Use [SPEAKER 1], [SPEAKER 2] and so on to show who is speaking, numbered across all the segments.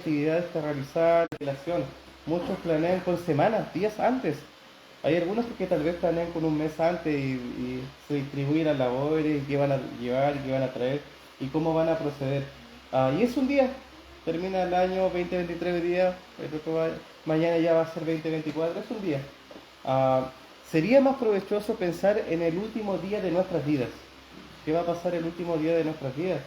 [SPEAKER 1] actividades que realizar, relación. Muchos planean con semanas, días antes. Hay algunos que tal vez planean con un mes antes y se distribuyen las labores, y qué van a llevar, y qué van a traer y cómo van a proceder. Y es un día, termina el año 2023 hoy día, mañana ya va a ser 2024, es un día. Ah, Sería más provechoso pensar en el último día de nuestras vidas. ¿Qué va a pasar el último día de nuestras vidas?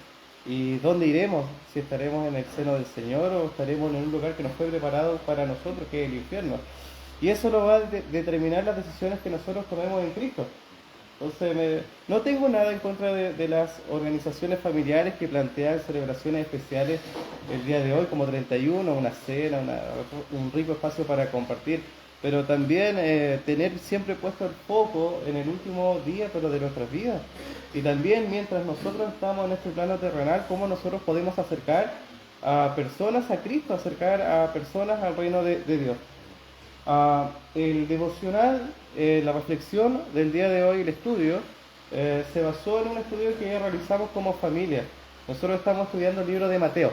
[SPEAKER 1] ¿Y dónde iremos? Si estaremos en el seno del Señor o estaremos en un lugar que nos fue preparado para nosotros, que es el infierno. Y eso lo va a determinar las decisiones que nosotros tomemos en Cristo. Entonces, no tengo nada en contra de las organizaciones familiares que plantean celebraciones especiales el día de hoy, como 31, una cena, un rico espacio para compartir, pero también tener siempre puesto el foco en el último día, pero de nuestras vidas. Y también mientras nosotros estamos en este plano terrenal, cómo nosotros podemos acercar a personas a Cristo, acercar a personas al reino de Dios. El devocional, la reflexión del día de hoy, el estudio, se basó en un estudio que realizamos como familia. Nosotros estamos estudiando el libro de Mateo.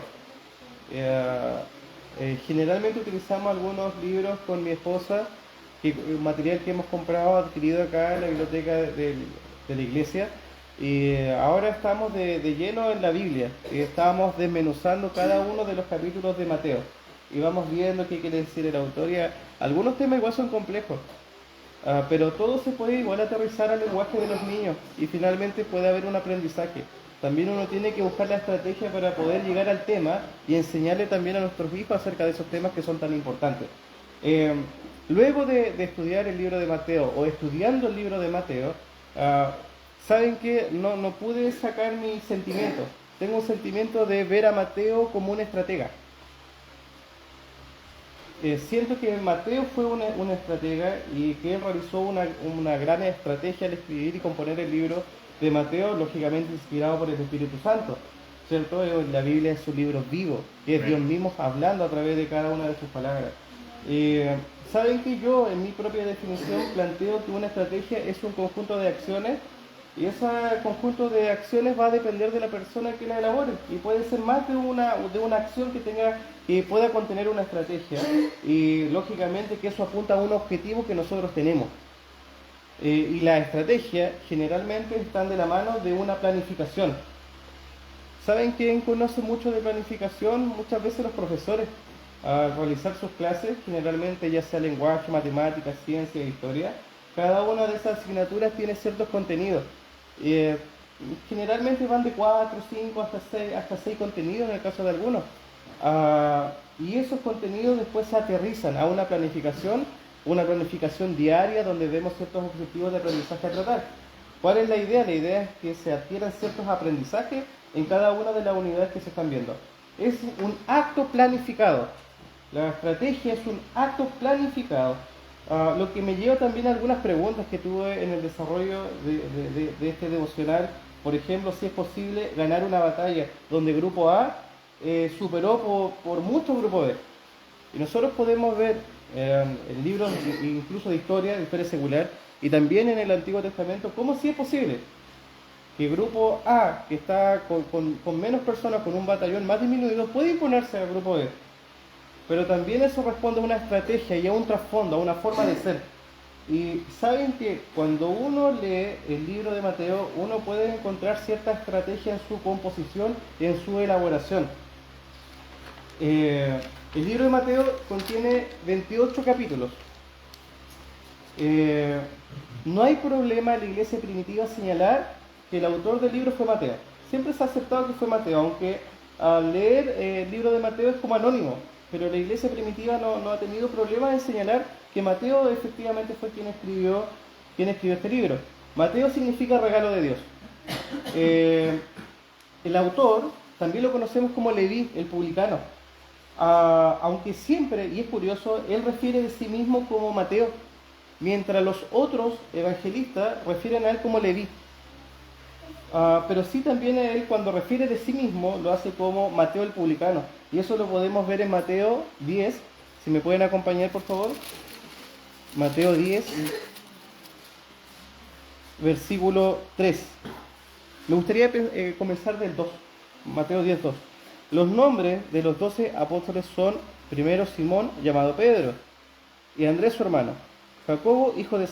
[SPEAKER 1] Eh, Generalmente utilizamos algunos libros con mi esposa, material que hemos comprado, adquirido acá en la biblioteca de la iglesia. Y ahora estamos de lleno en la Biblia. Estamos desmenuzando cada uno de los capítulos de Mateo y vamos viendo qué quiere decir el autor. Algunos temas igual son complejos, pero todo se puede igual aterrizar al lenguaje de los niños y finalmente puede haber un aprendizaje. También uno tiene que buscar la estrategia para poder llegar al tema y enseñarle también a nuestros hijos acerca de esos temas que son tan importantes. Eh, Luego de estudiar el libro de Mateo o estudiando el libro de Mateo, ah, saben que no pude sacar mi sentimiento. Tengo un sentimiento de ver a Mateo como un estratega. Siento que Mateo fue una estratega y que él realizó una gran estrategia al escribir y componer el libro de Mateo, lógicamente inspirado por el Espíritu Santo, ¿cierto? La Biblia es un libro vivo, que es Dios mismo hablando a través de cada una de sus palabras. Saben que yo, en mi propia definición, planteo que una estrategia es un conjunto de acciones y ese conjunto de acciones va a depender de la persona que la elabore. Y puede ser más de una acción que pueda contener una estrategia. Y lógicamente que eso apunta a un objetivo que nosotros tenemos. Y la estrategia generalmente están de la mano de una planificación. ¿Saben quién conoce mucho de planificación? Muchas veces los profesores. Al realizar sus clases, generalmente ya sea lenguaje, matemáticas, ciencia, historia, cada una de esas asignaturas tiene ciertos contenidos. Eh, Generalmente van de 4, 5 hasta 6 contenidos en el caso de algunos. Y esos contenidos después se aterrizan a una planificación diaria donde vemos ciertos objetivos de aprendizaje a tratar. ¿Cuál es la idea? La idea es que se adquieran ciertos aprendizajes en cada una de las unidades que se están viendo. Es un acto planificado. La estrategia es un acto planificado. Lo que me lleva también a algunas preguntas que tuve en el desarrollo de este devocional. Por ejemplo, si es posible ganar una batalla donde Grupo A superó por mucho Grupo B. Y nosotros podemos ver en libros incluso de historia secular, y también en el Antiguo Testamento, cómo sí es posible que Grupo A, que está con menos personas, con un batallón más disminuido, puede imponerse al Grupo B. Pero también eso responde a una estrategia y a un trasfondo, a una forma de ser. Y saben que cuando uno lee el libro de Mateo, uno puede encontrar cierta estrategia en su composición y en su elaboración. El libro de Mateo contiene 28 capítulos. No hay problema en la iglesia primitiva señalar que el autor del libro fue Mateo. Siempre se ha aceptado que fue Mateo, aunque al leer el libro de Mateo es como anónimo. Pero la iglesia primitiva no ha tenido problemas en señalar que Mateo efectivamente fue quien escribió este libro. Mateo significa regalo de Dios. El autor también lo conocemos como Leví, el publicano. Aunque siempre, y es curioso, él refiere de sí mismo como Mateo, mientras los otros evangelistas refieren a él como Leví. Pero sí también él, cuando refiere de sí mismo, lo hace como Mateo el publicano. Y eso lo podemos ver en Mateo 10. Si me pueden acompañar, por favor. Mateo 10, versículo 3. Me gustaría comenzar del 2. Mateo 10, 2. Los nombres de los 12 apóstoles son: primero Simón, llamado Pedro, y Andrés su hermano, Jacobo, hijo de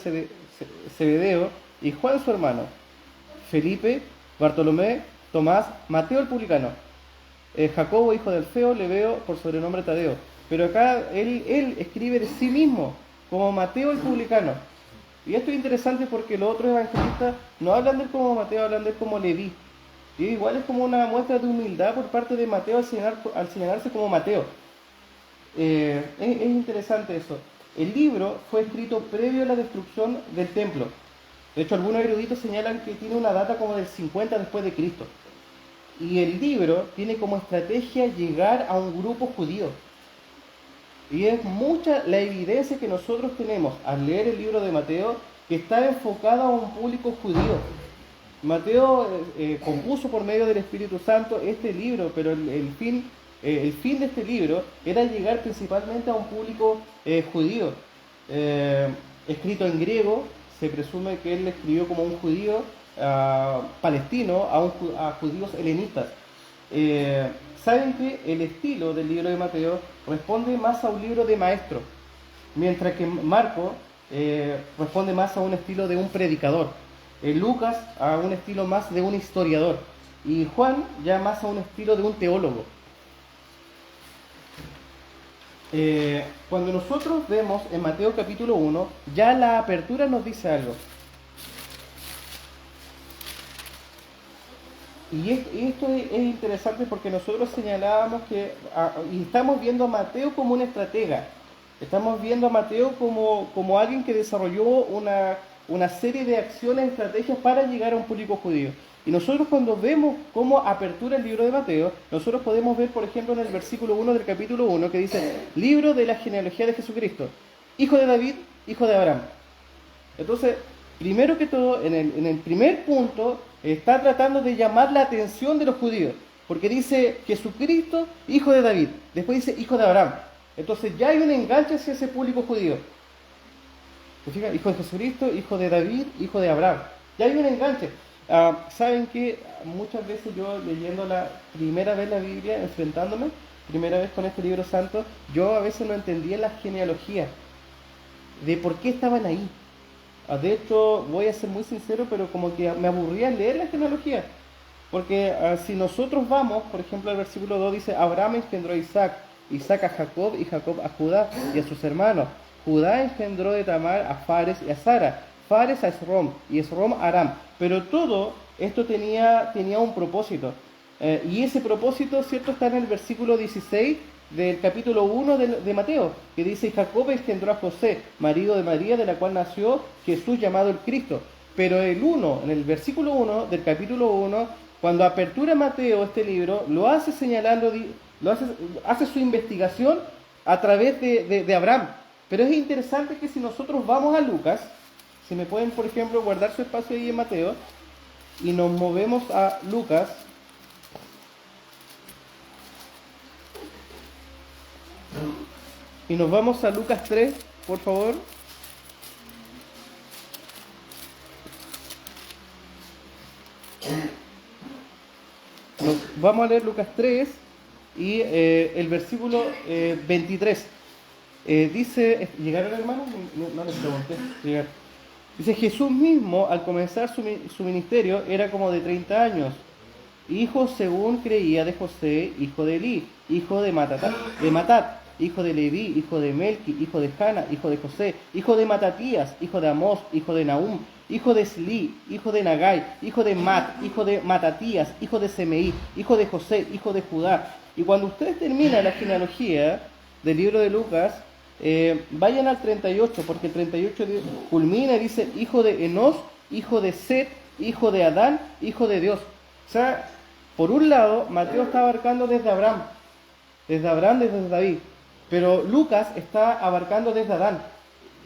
[SPEAKER 1] Zebedeo, y Juan su hermano, Felipe, Bartolomé, Tomás, Mateo el publicano, Jacobo, hijo de Alfeo, Lebeo, por sobrenombre Tadeo. Pero acá él escribe de sí mismo como Mateo el publicano. Y esto es interesante porque los otros evangelistas no hablan de él como Mateo, hablan de él como Leví. Y igual es como una muestra de humildad por parte de Mateo al señalarse como Mateo. Es interesante eso. El libro fue escrito previo a la destrucción del templo. De hecho, algunos eruditos señalan que tiene una data como del 50 después de Cristo. Y el libro tiene como estrategia llegar a un grupo judío. Y es mucha la evidencia que nosotros tenemos al leer el libro de Mateo, que está enfocado a un público judío. Mateo compuso por medio del Espíritu Santo este libro, pero el fin de este libro era llegar principalmente a un público judío. Escrito en griego, se presume que él escribió como un judío palestino a judíos helenistas. Saben que el estilo del libro de Mateo responde más a un libro de maestro, mientras que Marco responde más a un estilo de un predicador, Lucas a un estilo más de un historiador, y Juan ya más a un estilo de un teólogo. Cuando nosotros vemos en Mateo capítulo 1, ya la apertura nos dice algo. Y esto es interesante porque nosotros señalábamos y estamos viendo a Mateo como un estratega. Estamos viendo a Mateo como alguien que desarrolló una serie de acciones, estrategias para llegar a un público judío. Y nosotros cuando vemos cómo apertura el libro de Mateo, nosotros podemos ver, por ejemplo, en el versículo 1 del capítulo 1, que dice: libro de la genealogía de Jesucristo, hijo de David, hijo de Abraham. Entonces, primero que todo, en el primer punto, está tratando de llamar la atención de los judíos, porque dice Jesucristo, hijo de David, después dice hijo de Abraham. Entonces ya hay un enganche hacia ese público judío. ¿Se fijan? Hijo de Jesucristo, hijo de David, hijo de Abraham. Ya hay un enganche. Saben que muchas veces yo leyendo la primera vez la Biblia, enfrentándome, primera vez con este libro santo, yo a veces no entendía la genealogía, de por qué estaban ahí. De hecho, voy a ser muy sincero, pero como que me aburría leer la genealogía. Porque si nosotros vamos, por ejemplo, al versículo 2 dice: Abraham engendró a Isaac, Isaac a Jacob y Jacob a Judá y a sus hermanos. Judá engendró de Tamar a Fares y a Sara, Fares a Esrom y Esrom a Aram. Pero todo esto tenía un propósito. Y ese propósito, ¿cierto?, está en el versículo 16 del capítulo 1 de Mateo, que dice: Jacob engendró a José, marido de María, de la cual nació Jesús llamado el Cristo. Pero en el versículo 1 del capítulo 1, cuando apertura Mateo este libro, lo hace señalando, hace su investigación a través de Abraham. Pero es interesante que si nosotros vamos a Lucas, si me pueden, por ejemplo, guardar su espacio ahí en Mateo, y nos movemos a Lucas, y nos vamos a Lucas 3, por favor. Vamos a leer Lucas 3 y el versículo 23. Dice, ¿llegaron, hermanos? No les pregunté. Llegar. Dice: Jesús mismo, al comenzar su ministerio, era como de 30 años, hijo, según creía, de José, hijo de Elí, hijo de Matat, hijo de Leví, hijo de Melqui, hijo de Jana, hijo de José, hijo de Matatías, hijo de Amós, hijo de Nahum, hijo de Esli, hijo de Nagai, hijo de Mat, hijo de Matatías, hijo de Semeí, hijo de José, hijo de Judá. Y cuando ustedes terminan la genealogía del libro de Lucas, vayan al 38, porque el 38 culmina y dice: hijo de Enos, hijo de Set, hijo de Adán, hijo de Dios. O sea, por un lado, Mateo está abarcando desde Abraham, desde David, pero Lucas está abarcando desde Adán.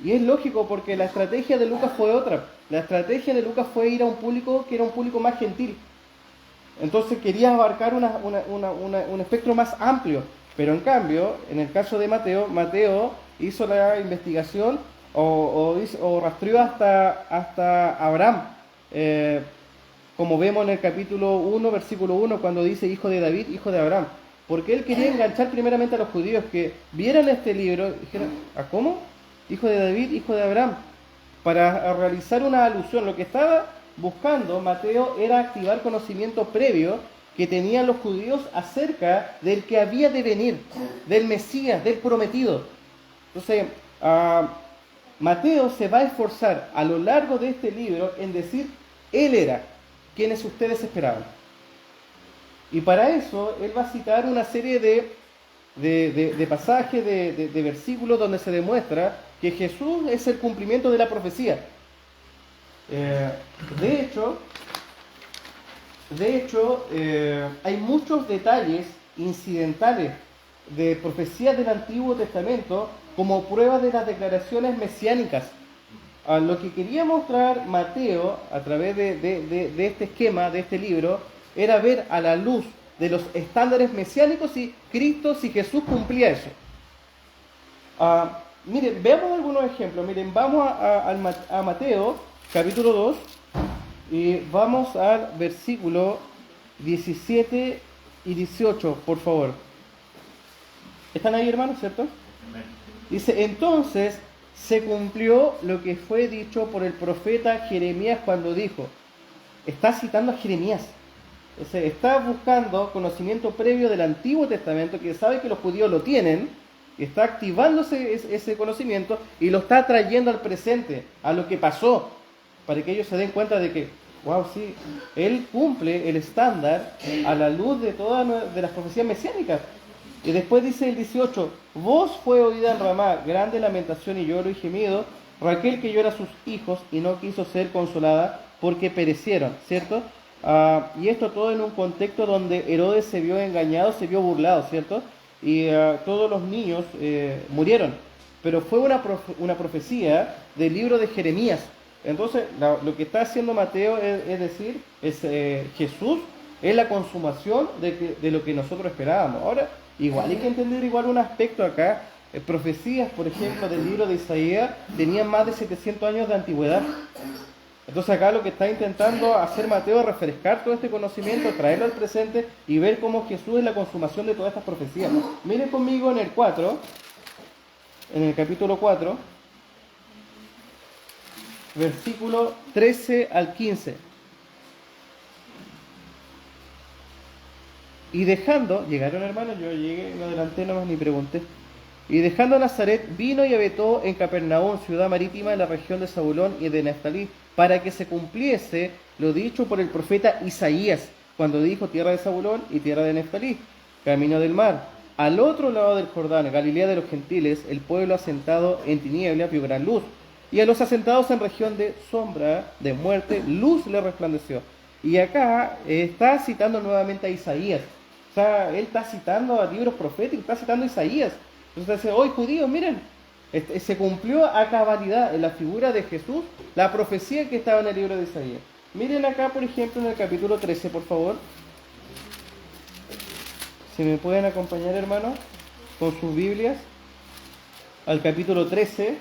[SPEAKER 1] Y es lógico, porque la estrategia de Lucas fue otra. La estrategia de Lucas fue ir a un público que era un público más gentil. Entonces quería abarcar un espectro más amplio. Pero en cambio, en el caso de Mateo hizo la investigación o rastreó hasta Abraham. Como vemos en el capítulo 1, versículo 1, cuando dice hijo de David, hijo de Abraham. porque él quería enganchar primeramente a los judíos que vieran este libro y dijeran, ¿a cómo? Hijo de David, hijo de Abraham. Para realizar una alusión, lo que estaba buscando Mateo era activar conocimiento previo que tenían los judíos acerca del que había de venir, del Mesías, del prometido. Entonces, Mateo se va a esforzar a lo largo de este libro en decir, él era quienes ustedes esperaban. Y para eso, él va a citar una serie de pasajes, de versículos donde se demuestra que Jesús es el cumplimiento de la profecía. De hecho, hay muchos detalles incidentales de profecías del Antiguo Testamento como prueba de las declaraciones mesiánicas. Lo que quería mostrar Mateo a través de este esquema, de este libro, era ver a la luz de los estándares mesiánicos si Cristo, si Jesús cumplía eso. Miren, veamos algunos ejemplos. Miren, vamos a Mateo, capítulo 2, y vamos al versículo 17 y 18, por favor. ¿Están ahí, hermanos, cierto? Dice, entonces se cumplió lo que fue dicho por el profeta Jeremías cuando dijo, está citando a Jeremías. Está buscando conocimiento previo del Antiguo Testamento, que sabe que los judíos lo tienen, y está activándose ese conocimiento y lo está trayendo al presente, a lo que pasó, para que ellos se den cuenta de que, wow, sí, él cumple el estándar a la luz de todas de las profecías mesiánicas. Y después dice el 18, voz fue oída en Ramá, grande lamentación y lloro y gemido, Raquel que llora a sus hijos y no quiso ser consolada porque perecieron, ¿cierto? Y esto todo en un contexto donde Herodes se vio engañado, se vio burlado, ¿cierto? Y todos los niños murieron. Pero fue una profecía del libro de Jeremías. Entonces, lo que está haciendo Mateo es decir, Jesús es la consumación de lo que nosotros esperábamos. Ahora, igual hay que entender un aspecto acá. Profecías, por ejemplo, del libro de Isaías tenían más de 700 años de antigüedad. Entonces acá lo que está intentando hacer Mateo es refrescar todo este conocimiento, traerlo al presente y ver cómo Jesús es la consumación de todas estas profecías. Miren conmigo en el 4, en el capítulo 4, versículo 13 al 15. Y dejando, llegaron hermanos, yo llegué, me adelanté nomás ni pregunté. Y dejando Nazaret, vino y habitó en Capernaum, ciudad marítima de la región de Zabulón y de Neftalí, para que se cumpliese lo dicho por el profeta Isaías, cuando dijo tierra de Zabulón y tierra de Neftalí, camino del mar. Al otro lado del Jordán, Galilea de los gentiles, el pueblo asentado en tinieblas vio gran luz. Y a los asentados en región de sombra, de muerte, luz le resplandeció. Y acá está citando nuevamente a Isaías. O sea, él está citando a libros proféticos, está citando a Isaías. Entonces dice, hoy judíos, miren, se cumplió a cabalidad en la figura de Jesús la profecía que estaba en el libro de Isaías. Miren acá, por ejemplo, en el capítulo 13, por favor. Si me pueden acompañar, hermanos, con sus Biblias, al capítulo 13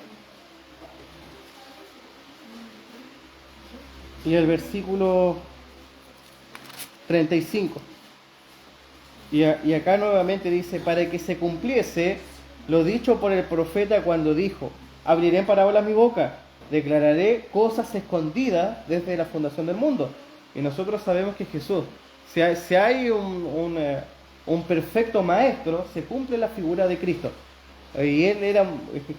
[SPEAKER 1] y el versículo 35. Y acá nuevamente dice, para que se cumpliese lo dicho por el profeta cuando dijo, abriré en parábolas mi boca, declararé cosas escondidas desde la fundación del mundo. Y nosotros sabemos que Jesús, si hay un perfecto maestro, se cumple la figura de Cristo. Y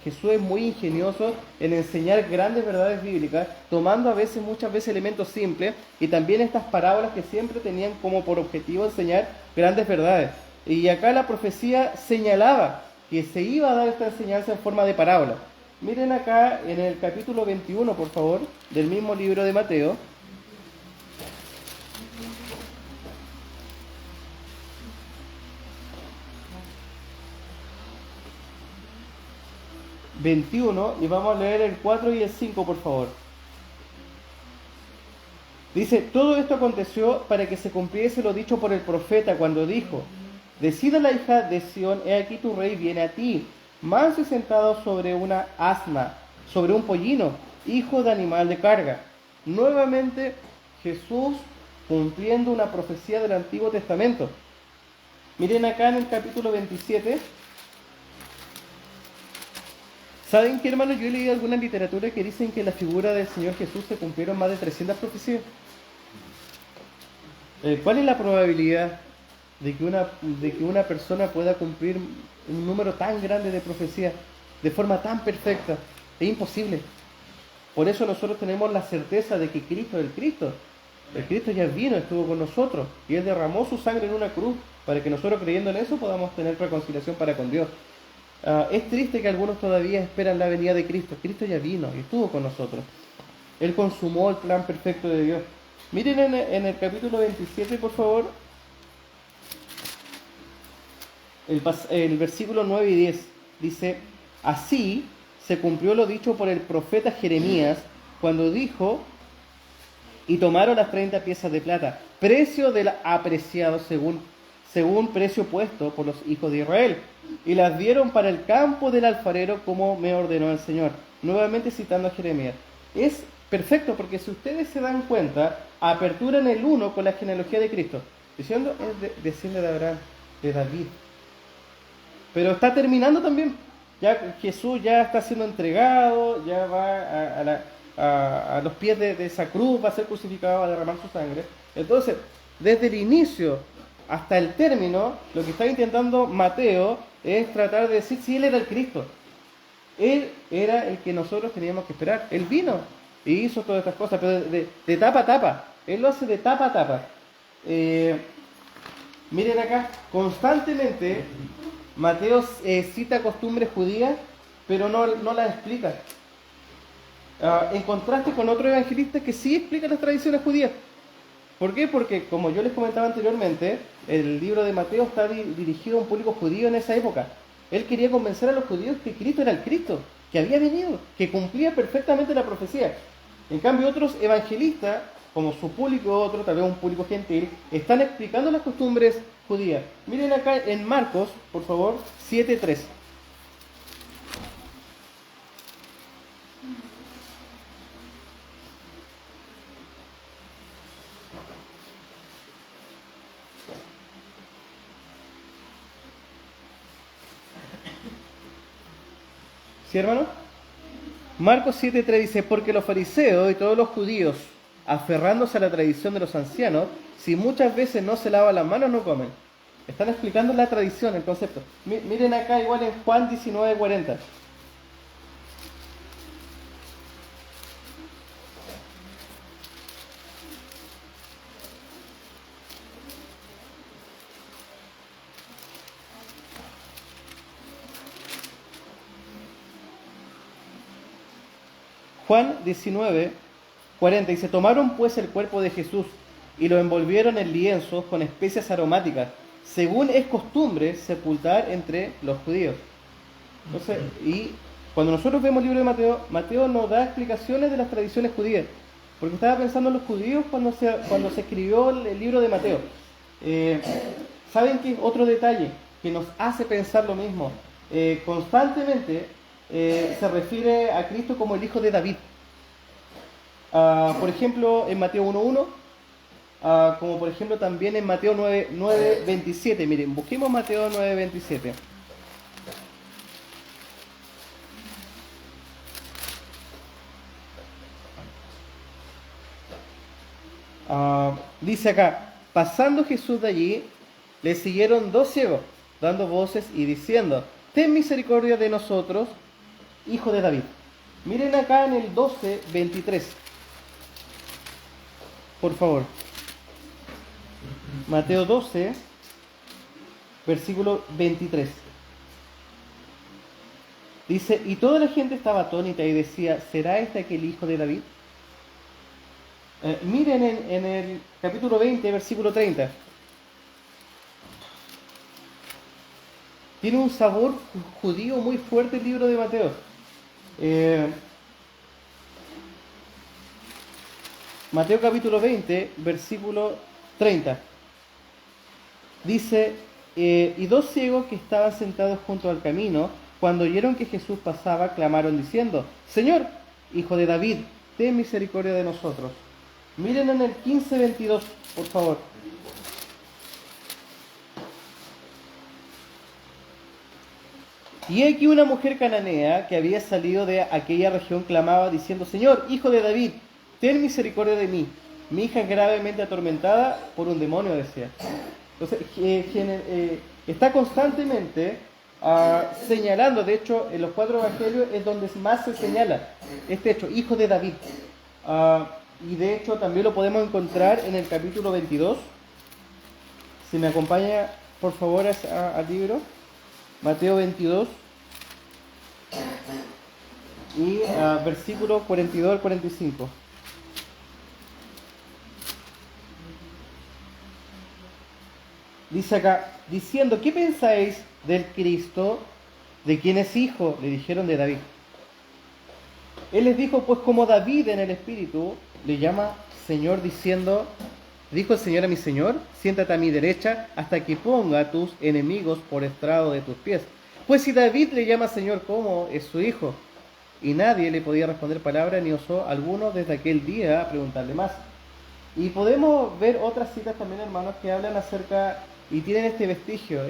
[SPEAKER 1] Jesús es muy ingenioso en enseñar grandes verdades bíblicas, tomando muchas veces elementos simples, y también estas parábolas que siempre tenían como por objetivo enseñar grandes verdades. Y acá la profecía señalaba que se iba a dar esta enseñanza en forma de parábola. Miren acá en el capítulo 21, por favor, del mismo libro de Mateo. Y vamos a leer el 4 y el 5, por favor. Dice, todo esto aconteció para que se cumpliese lo dicho por el profeta cuando dijo, decida la hija de Sión, he aquí tu rey viene a ti, manso y sentado sobre una asna, sobre un pollino, hijo de animal de carga. Nuevamente Jesús cumpliendo una profecía del Antiguo Testamento. Miren acá en el capítulo 27. ¿Saben qué, hermanos? Yo he leído alguna literatura que dicen que en la figura del Señor Jesús se cumplieron más de 300 profecías. ¿Cuál es la probabilidad de que una persona pueda cumplir un número tan grande de profecías de forma tan perfecta? Es imposible. Por eso nosotros tenemos la certeza de que Cristo es el Cristo. El Cristo ya vino, estuvo con nosotros y Él derramó su sangre en una cruz para que nosotros, creyendo en eso, podamos tener reconciliación para con Dios. Es triste que algunos todavía esperan la venida de Cristo. Cristo ya vino y estuvo con nosotros. Él consumó el plan perfecto de Dios. Miren en el capítulo 27, por favor, el versículo 9 y 10. Dice: así se cumplió lo dicho por el profeta Jeremías cuando dijo: y tomaron las 30 piezas de plata, precio del apreciado según precio puesto por los hijos de Israel, y las dieron para el campo del alfarero como me ordenó el Señor. Nuevamente citando a Jeremías. Es perfecto porque si ustedes se dan cuenta, aperturan el 1 con la genealogía de Cristo, diciendo es desciende de Abraham, de David. Pero está terminando también. Ya Jesús ya está siendo entregado, ya va a los pies de esa cruz, va a ser crucificado, va a derramar su sangre. Entonces, desde el inicio hasta el término, lo que está intentando Mateo es tratar de decir si Él era el Cristo. Él era el que nosotros teníamos que esperar. Él vino y hizo todas estas cosas, pero de tapa a tapa. Él lo hace de tapa a tapa. Miren acá, constantemente Mateo cita costumbres judías, pero no las explica. En contraste con otros evangelistas que sí explican las tradiciones judías. ¿Por qué? Porque, como yo les comentaba anteriormente, el libro de Mateo está dirigido a un público judío en esa época. Él quería convencer a los judíos que Cristo era el Cristo, que había venido, que cumplía perfectamente la profecía. En cambio, otros evangelistas, como su público otro, tal vez un público gentil, están explicando las costumbres judías. Miren acá en Marcos, por favor, 7:3. ¿Sí, hermano? Marcos 7:3 dice: porque los fariseos y todos los judíos, aferrándose a la tradición de los ancianos, si muchas veces no se lavan las manos, no comen. Están explicando la tradición, el concepto. Miren acá igual en Juan 19:40. Juan 19:40 dice: tomaron pues el cuerpo de Jesús y lo envolvieron en lienzos con especias aromáticas, según es costumbre sepultar entre los judíos. Entonces, y cuando nosotros vemos el libro de Mateo, Mateo nos da explicaciones de las tradiciones judías, porque estaba pensando en los judíos cuando se escribió el libro de Mateo. ¿Saben qué? Otro detalle que nos hace pensar lo mismo. Constantemente se refiere a Cristo como el hijo de David. Por ejemplo, en Mateo 1:1, como por ejemplo también en Mateo 9:27. Miren, busquemos Mateo 9:27. Dice acá: pasando Jesús de allí, le siguieron dos ciegos, dando voces y diciendo: ten misericordia de nosotros, hijo de David. Miren acá en el 12:23. Por favor. Mateo 12, versículo 23. Dice: y toda la gente estaba atónita y decía: ¿será este aquel hijo de David? Miren en el capítulo 20, versículo 30. Tiene un sabor judío muy fuerte el libro de Mateo. Mateo capítulo 20, versículo 30. Dice: y dos ciegos que estaban sentados junto al camino, cuando oyeron que Jesús pasaba, clamaron diciendo: Señor, hijo de David, ten misericordia de nosotros. Miren en el 15:22, por favor. Y aquí una mujer cananea que había salido de aquella región clamaba diciendo: Señor, hijo de David, ten misericordia de mí. Mi hija es gravemente atormentada por un demonio, decía. Entonces, está constantemente señalando, de hecho, en los 4 evangelios es donde más se señala este hecho, hijo de David. Y de hecho también lo podemos encontrar en el capítulo 22. Si me acompaña, por favor, al libro. Mateo 22 y versículo 42 al 45. Dice acá, diciendo: ¿qué pensáis del Cristo, de quien es hijo? Le dijeron: de David. Él les dijo: pues como David en el Espíritu le llama Señor, diciendo: dijo el Señor a mi Señor, siéntate a mi derecha hasta que ponga a tus enemigos por estrado de tus pies. Pues si David le llama Señor, ¿cómo es su hijo? Y nadie le podía responder palabra, ni osó alguno desde aquel día a preguntarle más. Y podemos ver otras citas también, hermanos, que hablan acerca y tienen este vestigio,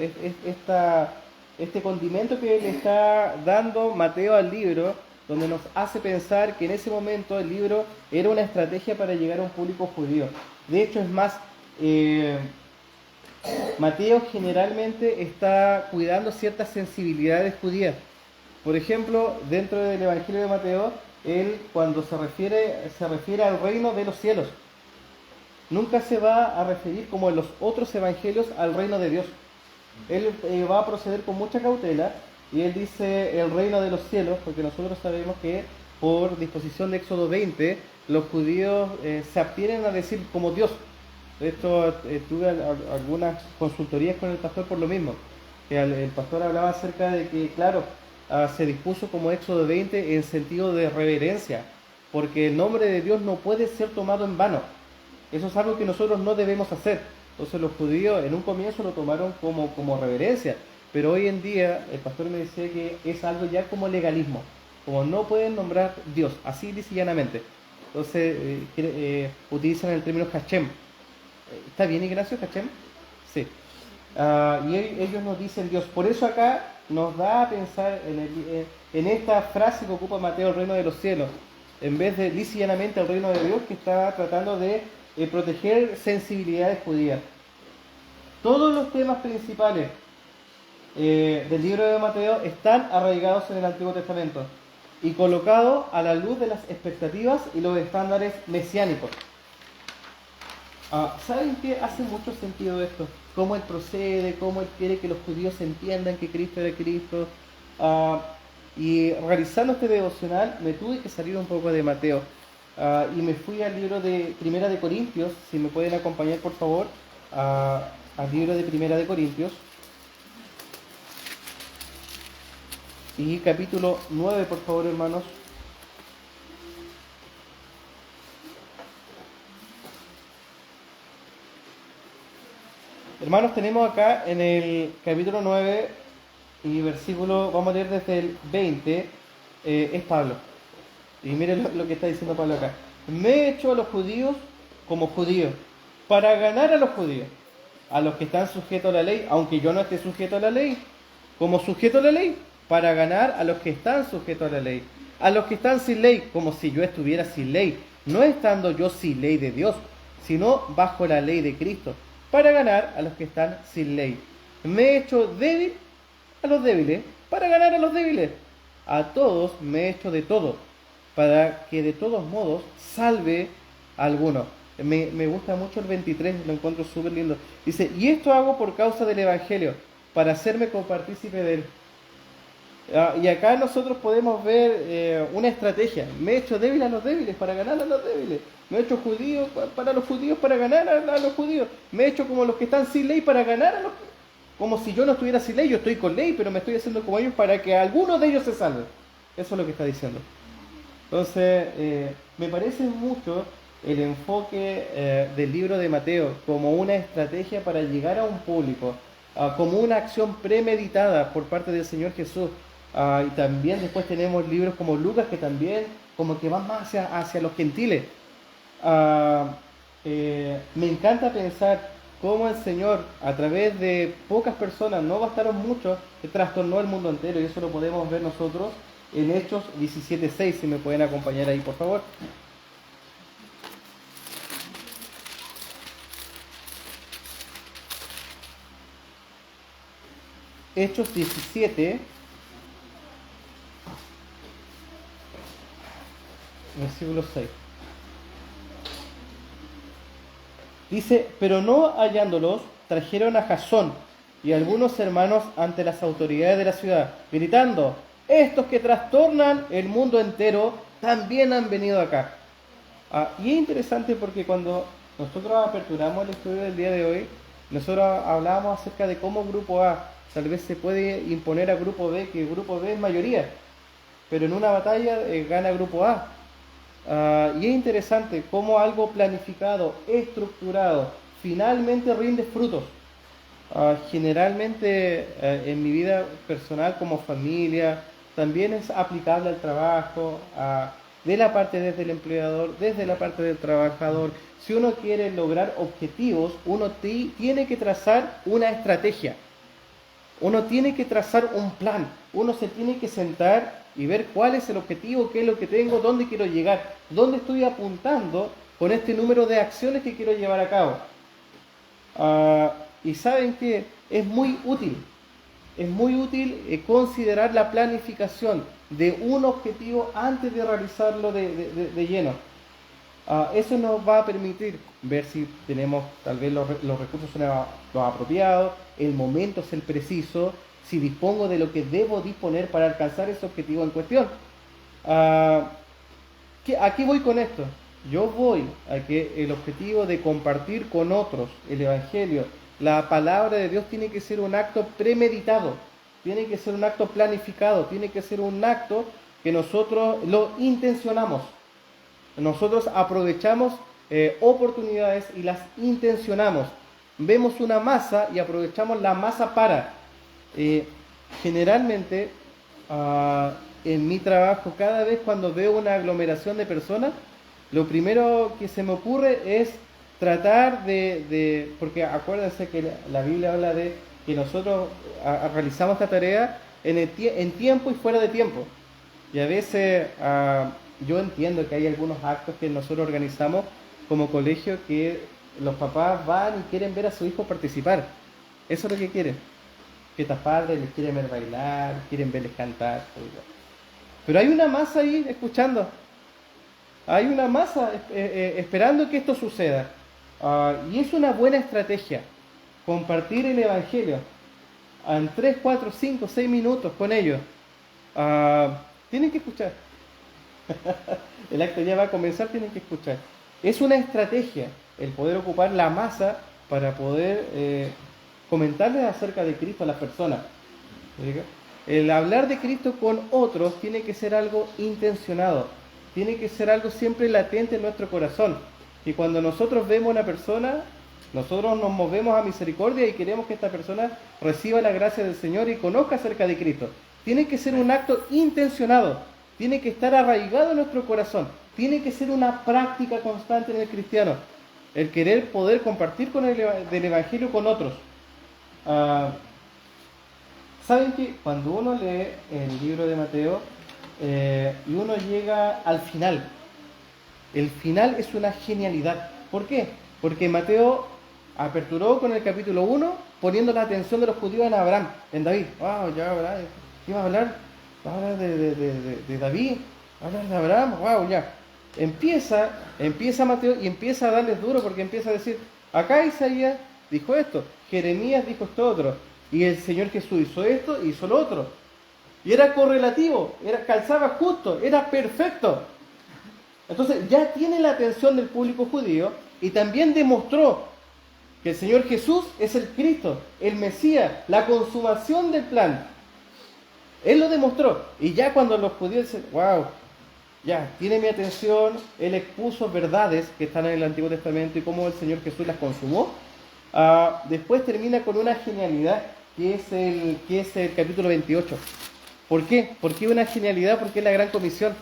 [SPEAKER 1] este condimento que le está dando Mateo al libro, donde nos hace pensar que en ese momento el libro era una estrategia para llegar a un público judío. De hecho, es más, Mateo generalmente está cuidando ciertas sensibilidades judías. Por ejemplo, dentro del Evangelio de Mateo, él cuando se refiere al reino de los cielos. Nunca se va a referir, como en los otros evangelios, al reino de Dios. Él va a proceder con mucha cautela y él dice el reino de los cielos, porque nosotros sabemos que por disposición de Éxodo 20, los judíos se abstienen a decir como Dios. De hecho, tuve algunas consultorías con el pastor por lo mismo. Que el pastor hablaba acerca de que, claro, se dispuso como Éxodo 20 en sentido de reverencia, porque el nombre de Dios no puede ser tomado en vano. Eso es algo que nosotros no debemos hacer. Entonces los judíos en un comienzo lo tomaron como reverencia, pero hoy en día el pastor me decía que es algo ya como legalismo, como no pueden nombrar Dios, así dice llanamente. Entonces utilizan el término Hashem. ¿Está bien, Ignacio, Hashem? Sí. Y ellos nos dicen Dios. Por eso acá nos da a pensar en esta frase que ocupa Mateo, el reino de los cielos, en vez de lisa y llanamente el reino de Dios, que está tratando de proteger sensibilidades judías. Todos los temas principales del libro de Mateo están arraigados en el Antiguo Testamento y colocados a la luz de las expectativas y los estándares mesiánicos. ¿Saben qué? Hace mucho sentido esto. Cómo Él procede, cómo Él quiere que los judíos entiendan que Cristo era Cristo. Y realizando este devocional me tuve que salir un poco de Mateo. Y me fui al libro de Primera de Corintios. Si me pueden acompañar, por favor, al libro de Primera de Corintios. Y capítulo 9, por favor, hermanos. Hermanos, tenemos acá en el capítulo 9 y versículo, vamos a leer desde el 20, es Pablo. Y miren lo que está diciendo Pablo acá. Me he hecho a los judíos como judíos, para ganar a los judíos, a los que están sujetos a la ley, aunque yo no esté sujeto a la ley, como sujeto a la ley, para ganar a los que están sujetos a la ley, a los que están sin ley, como si yo estuviera sin ley, no estando yo sin ley de Dios, sino bajo la ley de Cristo, para ganar a los que están sin ley. Me he hecho débil a los débiles, para ganar a los débiles. A todos me he hecho de todo, para que de todos modos salve a alguno. Me gusta mucho el 23, lo encuentro súper lindo. Dice: y esto hago por causa del Evangelio, para hacerme copartícipe de él. Y acá nosotros podemos ver una estrategia. Me he hecho débil a los débiles para ganar a los débiles. Me he hecho judío para los judíos para ganar a los judíos. Me he hecho como los que están sin ley para ganar a los... Como si yo no estuviera sin ley, yo estoy con ley, pero me estoy haciendo como ellos para que algunos de ellos se salven. Eso es lo que está diciendo. Entonces, me parece mucho el enfoque del libro de Mateo como una estrategia para llegar a un público, como una acción premeditada por parte del Señor Jesús. Y también después tenemos libros como Lucas, que también como que van más hacia los gentiles. Me encanta pensar cómo el Señor, a través de pocas personas, no bastaron muchos, que trastornó el mundo entero, y eso lo podemos ver nosotros en Hechos 17:6, si me pueden acompañar ahí, por favor. Hechos 17, versículo 6. Dice, pero no hallándolos, trajeron a Jasón y algunos hermanos ante las autoridades de la ciudad, gritando, estos que trastornan el mundo entero también han venido acá. Y es interesante porque cuando nosotros aperturamos el estudio del día de hoy, nosotros hablábamos acerca de cómo Grupo A tal vez se puede imponer a Grupo B, que Grupo B es mayoría, pero en una batalla gana Grupo A. Y es interesante cómo algo planificado, estructurado, finalmente rinde frutos. Generalmente en mi vida personal como familia, también es aplicable al trabajo, de la parte desde el empleador, desde la parte del trabajador. Si uno quiere lograr objetivos, uno tiene que trazar una estrategia. Uno tiene que trazar un plan, uno se tiene que sentar y ver cuál es el objetivo, qué es lo que tengo, dónde quiero llegar, dónde estoy apuntando con este número de acciones que quiero llevar a cabo. Y saben que es muy útil considerar la planificación de un objetivo antes de realizarlo de lleno. Eso nos va a permitir ver si tenemos tal vez los recursos son los apropiados, el momento es el preciso, si dispongo de lo que debo disponer para alcanzar ese objetivo en cuestión. ¿A qué voy con esto? Yo voy a que el objetivo de compartir con otros el Evangelio, la palabra de Dios, tiene que ser un acto premeditado, tiene que ser un acto planificado, tiene que ser un acto que nosotros lo intencionamos. Nosotros aprovechamos oportunidades y las intencionamos. Vemos una masa y aprovechamos la masa para. Generalmente, en mi trabajo, cada vez cuando veo una aglomeración de personas, lo primero que se me ocurre es tratar porque acuérdense que la Biblia habla de que nosotros realizamos esta tarea en tiempo y fuera de tiempo. Y a veces yo entiendo que hay algunos actos que nosotros organizamos como colegio que los papás van y quieren ver a su hijo participar. Eso es lo que quieren. Que estas padres les quieren ver bailar, quieren verles cantar. Pero hay una masa ahí escuchando. Hay una masa esperando que esto suceda. Y es una buena estrategia compartir el Evangelio en 3, 4, 5, 6 minutos con ellos. Tienen que escuchar. El acto ya va a comenzar, tienen que escuchar. Es una estrategia el poder ocupar la masa para poder comentarles acerca de Cristo a las personas. El hablar de Cristo con otros tiene que ser algo intencionado, tiene que ser algo siempre latente en nuestro corazón. Y cuando nosotros vemos a una persona, nosotros nos movemos a misericordia y queremos que esta persona reciba la gracia del Señor y conozca acerca de Cristo. Tiene que ser un acto intencionado, tiene que estar arraigado en nuestro corazón, tiene que ser una práctica constante en el cristiano, el querer poder compartir del Evangelio con otros. ¿Saben que cuando uno lee el libro de Mateo y uno llega al final, el final es una genialidad? ¿Por qué? Porque Mateo aperturó con el capítulo 1 poniendo la atención de los judíos en Abraham, en David. ¡Wow! Ya Abraham, ¿qué va a hablar? Va a hablar de David, va a hablar de Abraham. ¡Wow! Ya. Empieza Mateo y empieza a darles duro porque empieza a decir, acá Isaías dijo esto, Jeremías dijo esto otro, y el Señor Jesús hizo esto y hizo lo otro. Y era correlativo, calzaba justo, era perfecto. Entonces ya tiene la atención del público judío y también demostró que el Señor Jesús es el Cristo, el Mesías, la consumación del plan. Él lo demostró. Y ya cuando los judíos dicen, wow, ya, tiene mi atención, Él expuso verdades que están en el Antiguo Testamento y cómo el Señor Jesús las consumó. Después termina con una genialidad que es el capítulo 28. ¿Por qué? ¿Por qué una genialidad? Porque es la gran comisión.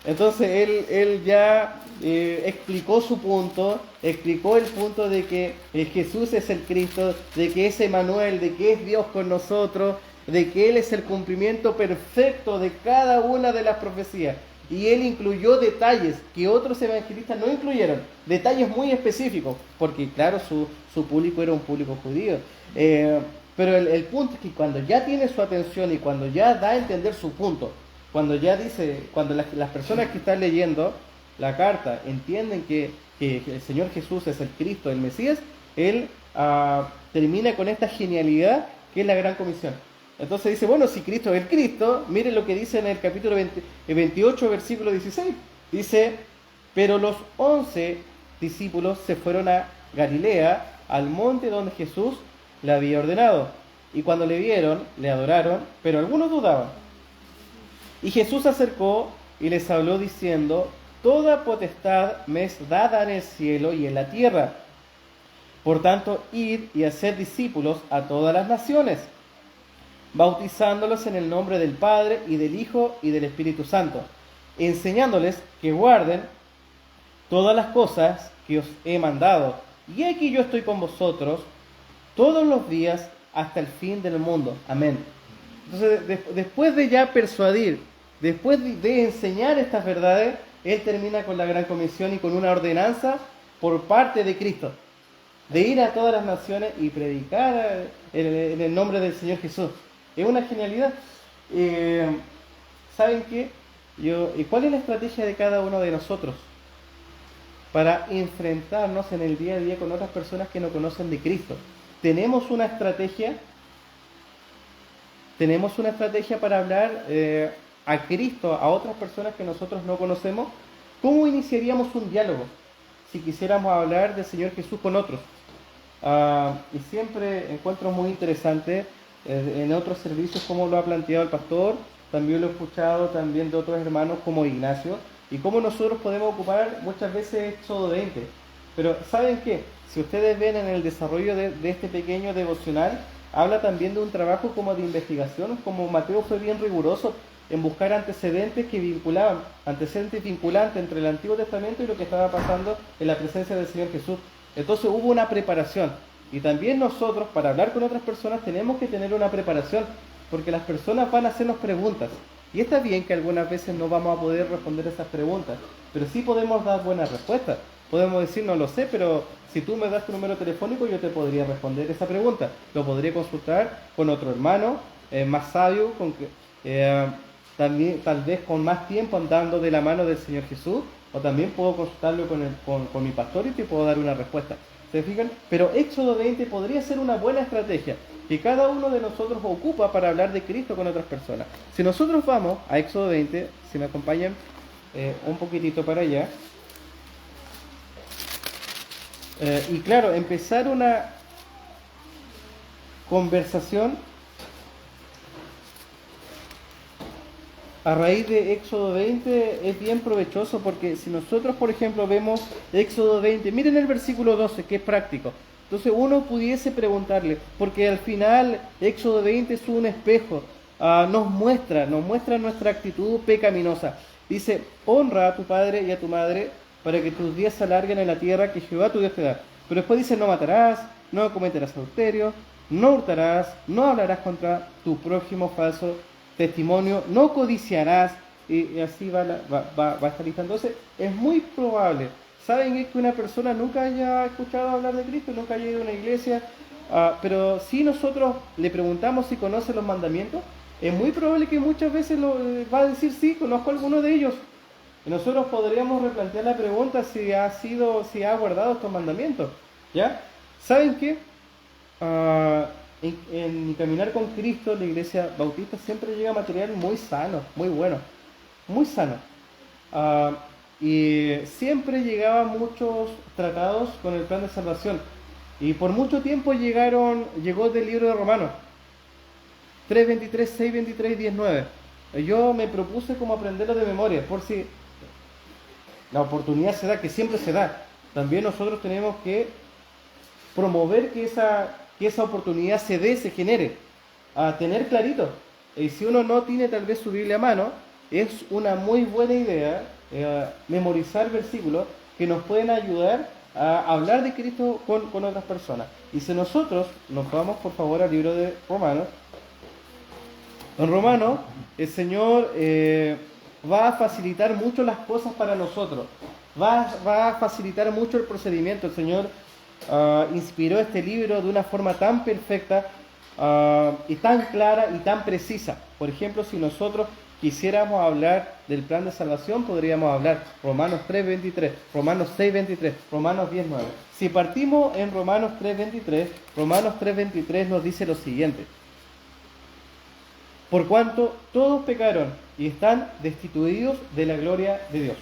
[SPEAKER 1] Entonces él ya explicó su punto, explicó el punto de que Jesús es el Cristo, de que es Emmanuel, de que es Dios con nosotros, de que Él es el cumplimiento perfecto de cada una de las profecías. Y Él incluyó detalles que otros evangelistas no incluyeron, detalles muy específicos, porque claro, su público era un público judío. Pero el punto es que cuando ya tiene su atención y cuando ya da a entender su punto, cuando ya dice, cuando las personas que están leyendo la carta entienden que el Señor Jesús es el Cristo, el Mesías, Él termina con esta genialidad que es la Gran Comisión. Entonces dice, bueno, si Cristo es el Cristo, mire lo que dice en el capítulo 28, versículo 16. Dice, pero los 11 discípulos se fueron a Galilea, al monte donde Jesús le había ordenado. Y cuando le vieron, le adoraron, pero algunos dudaban. Y Jesús se acercó y les habló diciendo, toda potestad me es dada en el cielo y en la tierra. Por tanto, id y haced discípulos a todas las naciones, bautizándolos en el nombre del Padre y del Hijo y del Espíritu Santo, enseñándoles que guarden todas las cosas que os he mandado. Y aquí yo estoy con vosotros todos los días hasta el fin del mundo. Amén. Entonces, después de ya persuadir, después de enseñar estas verdades, Él termina con la Gran Comisión y con una ordenanza por parte de Cristo, de ir a todas las naciones y predicar en el nombre del Señor Jesús. Es una genialidad. ¿Saben qué? ¿Y cuál es la estrategia de cada uno de nosotros para enfrentarnos en el día a día con otras personas que no conocen de Cristo? ¿Tenemos una estrategia? ¿Tenemos una estrategia para hablar a Cristo a otras personas que nosotros no conocemos? ¿Cómo iniciaríamos un diálogo si quisiéramos hablar del Señor Jesús con otros? Y siempre encuentro muy interesante en otros servicios como lo ha planteado el pastor, también lo he escuchado también de otros hermanos como Ignacio, y cómo nosotros podemos ocupar muchas veces Éxodo 20. Pero ¿saben qué? Si ustedes ven en el desarrollo de este pequeño devocional, habla también de un trabajo como de investigación, como Mateo fue bien riguroso en buscar antecedentes que vinculaban, antecedentes vinculantes entre el Antiguo Testamento y lo que estaba pasando en la presencia del Señor Jesús. Entonces hubo una preparación. Y también nosotros, para hablar con otras personas, tenemos que tener una preparación, porque las personas van a hacernos preguntas. Y está bien que algunas veces no vamos a poder responder esas preguntas, pero sí podemos dar buenas respuestas. Podemos decir, no lo sé, pero si tú me das tu número telefónico, yo te podría responder esa pregunta. Lo podría consultar con otro hermano más sabio, también, tal vez con más tiempo andando de la mano del Señor Jesús, o también puedo consultarlo con mi pastor y te puedo dar una respuesta. ¿Se fijan? Pero Éxodo 20 podría ser una buena estrategia que cada uno de nosotros ocupa para hablar de Cristo con otras personas. Si nosotros vamos a Éxodo 20, si me acompañan un poquitito para allá, y claro, empezar una conversación a raíz de Éxodo 20 es bien provechoso, porque si nosotros, por ejemplo, vemos Éxodo 20, miren el versículo 12, que es práctico. Entonces uno pudiese preguntarle, porque al final Éxodo 20 es un espejo, nos muestra nuestra actitud pecaminosa. Dice, honra a tu padre y a tu madre para que tus días se alarguen en la tierra que Jehová tu Dios te da. Pero después dice, no matarás, no cometerás adulterio, no hurtarás, no hablarás contra tu prójimo falso testimonio, no codiciarás, y así va a estar lista. Entonces es muy probable, ¿saben que una persona nunca haya escuchado hablar de Cristo, nunca haya ido a una iglesia, pero si nosotros le preguntamos si conoce los mandamientos, es muy probable que muchas veces va a decir sí, conozco alguno de ellos. Y nosotros podríamos replantear la pregunta si ha guardado estos mandamientos. ¿Ya? ¿Saben qué? En Caminar con Cristo, la Iglesia Bautista siempre llega material muy sano, muy bueno, muy sano. Y siempre llegaban muchos tratados con el plan de salvación. Y por mucho tiempo llegó del libro de Romanos, 3:23, 6:23 y 10:9. Yo me propuse como aprenderlo de memoria, por si la oportunidad se da, que siempre se da. También nosotros tenemos que promover que esa oportunidad se genere, a tener clarito. Y si uno no tiene tal vez su Biblia a mano, es una muy buena idea memorizar versículos que nos pueden ayudar a hablar de Cristo con otras personas. Y si nosotros nos vamos por favor al libro de Romanos, en Romanos el Señor va a facilitar mucho las cosas para nosotros, va a facilitar mucho el procedimiento. El Señor inspiró este libro de una forma tan perfecta y tan clara y tan precisa. Por ejemplo, si nosotros quisiéramos hablar del plan de salvación, podríamos hablar Romanos 3:23, Romanos 6:23, Romanos 10:9. Si partimos en Romanos 3:23, Romanos 3:23 nos dice lo siguiente: por cuanto todos pecaron y están destituidos de la gloria de Dios.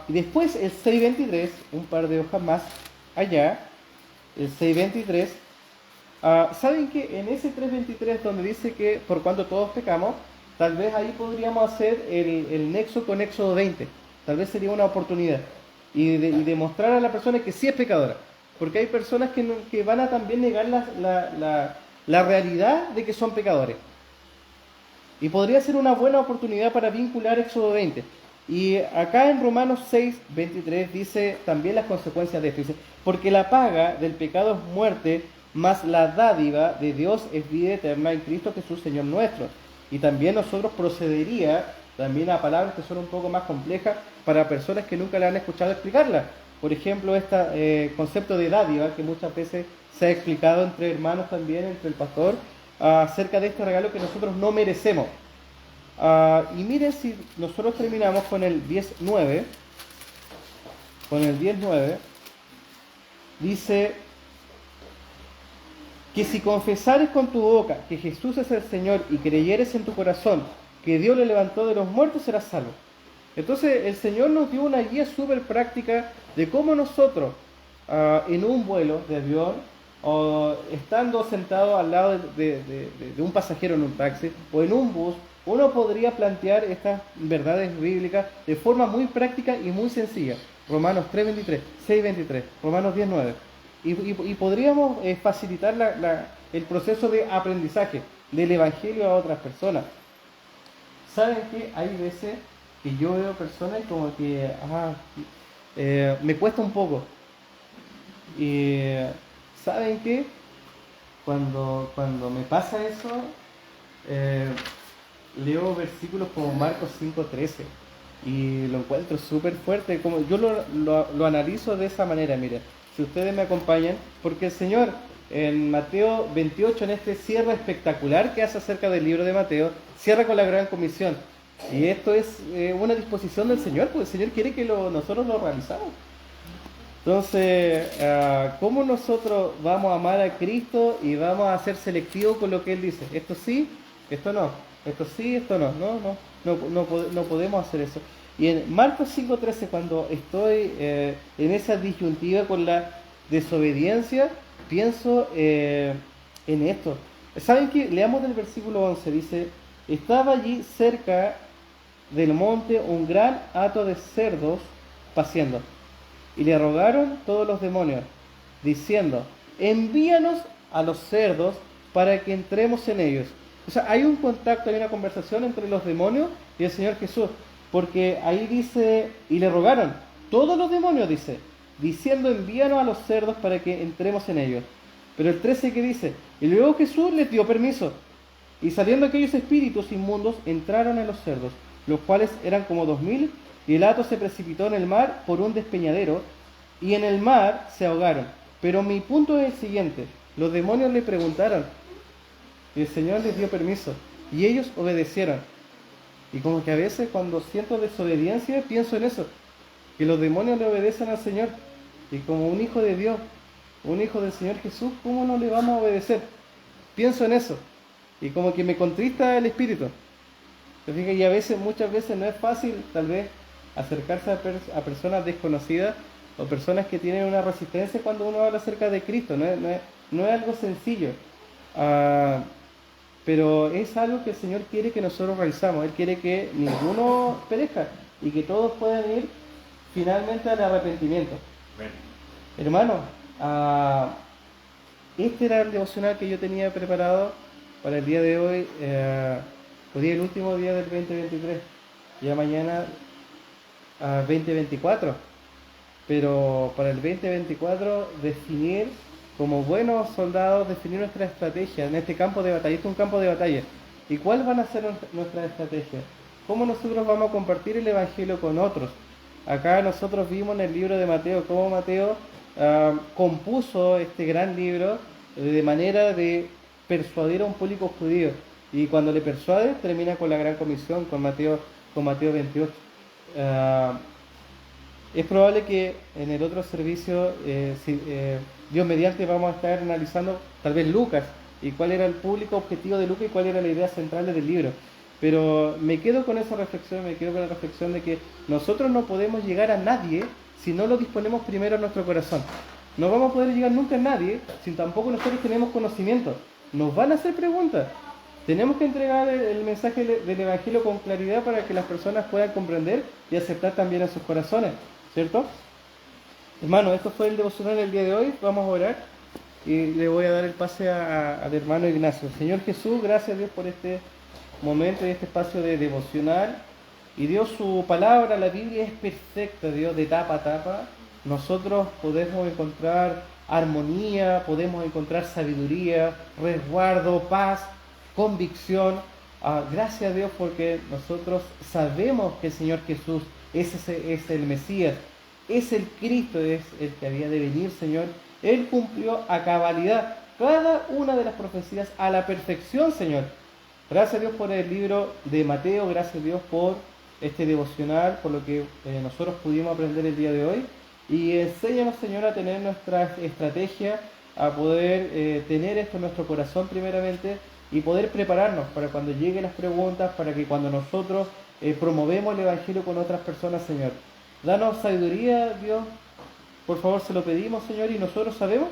[SPEAKER 1] Y después el 6:23, un par de hojas más allá, el 6:23, ¿saben que en ese 3:23 donde dice que por cuanto todos pecamos, tal vez ahí podríamos hacer el nexo con Éxodo 20? Tal vez sería una oportunidad y demostrar a la persona que sí es pecadora, porque hay personas que van a también negar la realidad de que son pecadores. Y podría ser una buena oportunidad para vincular Éxodo 20. Y acá en Romanos 6:23 dice también las consecuencias de esto. Dice, porque la paga del pecado es muerte, mas la dádiva de Dios es vida eterna en Cristo Jesús, Señor nuestro. Y también nosotros procedería también a palabras que son un poco más complejas para personas que nunca le han escuchado explicarlas. Por ejemplo, este concepto de dádiva, que muchas veces se ha explicado entre hermanos también, entre el pastor, acerca de este regalo que nosotros no merecemos. Y miren, si nosotros terminamos con el 10:9, dice que si confesares con tu boca que Jesús es el Señor y creyeres en tu corazón que Dios le levantó de los muertos, serás salvo. Entonces el Señor nos dio una guía súper práctica de cómo nosotros en un vuelo de avión o estando sentado al lado de un pasajero en un taxi o en un bus, uno podría plantear estas verdades bíblicas de forma muy práctica y muy sencilla. Romanos 3:23, 6:23, Romanos 10:9. Y podríamos facilitar el proceso de aprendizaje del Evangelio a otras personas. ¿Saben qué? Hay veces que yo veo personas como que me cuesta un poco. Y ¿saben qué? Cuando me pasa eso, leo versículos como Marcos 5:13 y lo encuentro súper fuerte. Como yo lo analizo de esa manera. Miren, si ustedes me acompañan, porque el Señor en Mateo 28, en este cierre espectacular que hace acerca del libro de Mateo, cierra con la gran comisión. Y esto es una disposición del Señor, porque el Señor quiere que nosotros lo realizamos. Entonces, ¿cómo nosotros vamos a amar a Cristo y vamos a ser selectivos con lo que Él dice? Esto sí, esto no. Esto sí, esto no. No podemos hacer eso. Y en Marcos 5:13, cuando estoy en esa disyuntiva con la desobediencia, pienso en esto. ¿Saben qué? Leamos del versículo 11. Dice, estaba allí cerca del monte un gran hato de cerdos paciendo. Y le rogaron todos los demonios, diciendo, envíanos a los cerdos para que entremos en ellos. O sea, hay un contacto, hay una conversación entre los demonios y el Señor Jesús. Porque ahí dice, y le rogaron, todos los demonios, dice, diciendo, envíanos a los cerdos para que entremos en ellos. Pero el 13 que dice, y luego Jesús les dio permiso. Y saliendo aquellos espíritus inmundos, entraron en los cerdos, los cuales eran como 2000, y el hato se precipitó en el mar por un despeñadero, y en el mar se ahogaron. Pero mi punto es el siguiente, los demonios le preguntaron, y el Señor les dio permiso, y ellos obedecieron. Y como que a veces cuando siento desobediencia, pienso en eso, que los demonios le obedecen al Señor, y como un hijo de Dios, un hijo del Señor Jesús, ¿cómo no le vamos a obedecer? Pienso en eso, y como que me contrista el espíritu. Y a veces, muchas veces no es fácil tal vez acercarse a personas desconocidas o personas que tienen una resistencia cuando uno habla acerca de Cristo. No es algo sencillo, pero es algo que el Señor quiere que nosotros realizamos. Él quiere que ninguno perezca y que todos puedan ir finalmente al arrepentimiento. Hermano, este era el devocional que yo tenía preparado para el día de hoy. Hoy día es el último día del 2023. Ya mañana 2024. Pero para el 2024 definir como buenos soldados, definir nuestra estrategia en este campo de batalla. Este es un campo de batalla. ¿Y cuáles van a ser nuestras estrategias? ¿Cómo nosotros vamos a compartir el Evangelio con otros? Acá nosotros vimos en el libro de Mateo cómo Mateo compuso este gran libro de manera de persuadir a un público judío. Y cuando le persuade, termina con la gran comisión, con Mateo 28. Es probable que en el otro servicio, Dios mediante, vamos a estar analizando tal vez Lucas y cuál era el público objetivo de Lucas y cuál era la idea central del libro. Pero me quedo con esa reflexión, me quedo con la reflexión de que nosotros no podemos llegar a nadie si no lo disponemos primero en nuestro corazón. No vamos a poder llegar nunca a nadie si tampoco nosotros tenemos conocimiento. Nos van a hacer preguntas. Tenemos que entregar el mensaje del Evangelio con claridad para que las personas puedan comprender y aceptar también en sus corazones, ¿cierto? Hermano, esto fue el devocional del día de hoy. Vamos a orar y le voy a dar el pase al hermano Ignacio. Señor Jesús, gracias a Dios por este momento y este espacio de devocional. Y Dios, su palabra, la Biblia es perfecta, Dios, de tapa a tapa. Nosotros podemos encontrar armonía, podemos encontrar sabiduría, resguardo, paz, convicción. Gracias a Dios porque nosotros sabemos que el Señor Jesús es el Mesías, es el Cristo, es el que había de venir, Señor. Él cumplió a cabalidad cada una de las profecías a la perfección, Señor. Gracias a Dios por el libro de Mateo, gracias a Dios por este devocional, por lo que nosotros pudimos aprender el día de hoy. Y enséñanos, Señor, a tener nuestra estrategia, a poder tener esto en nuestro corazón primeramente y poder prepararnos para cuando lleguen las preguntas, para que cuando nosotros promovemos el Evangelio con otras personas, Señor. Danos sabiduría, Dios, por favor, se lo pedimos, Señor, y nosotros sabemos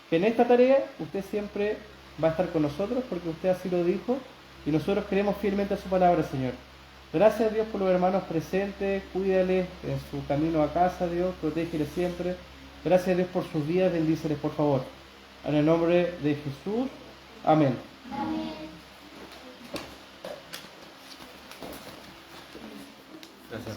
[SPEAKER 1] que en esta tarea usted siempre va a estar con nosotros porque usted así lo dijo y nosotros creemos fielmente a su palabra, Señor. Gracias, Dios, por los hermanos presentes, cuídales en su camino a casa, Dios, protégeles siempre. Gracias, Dios, por sus vidas, bendíceles, por favor. En el nombre de Jesús, amén.
[SPEAKER 2] Gracias.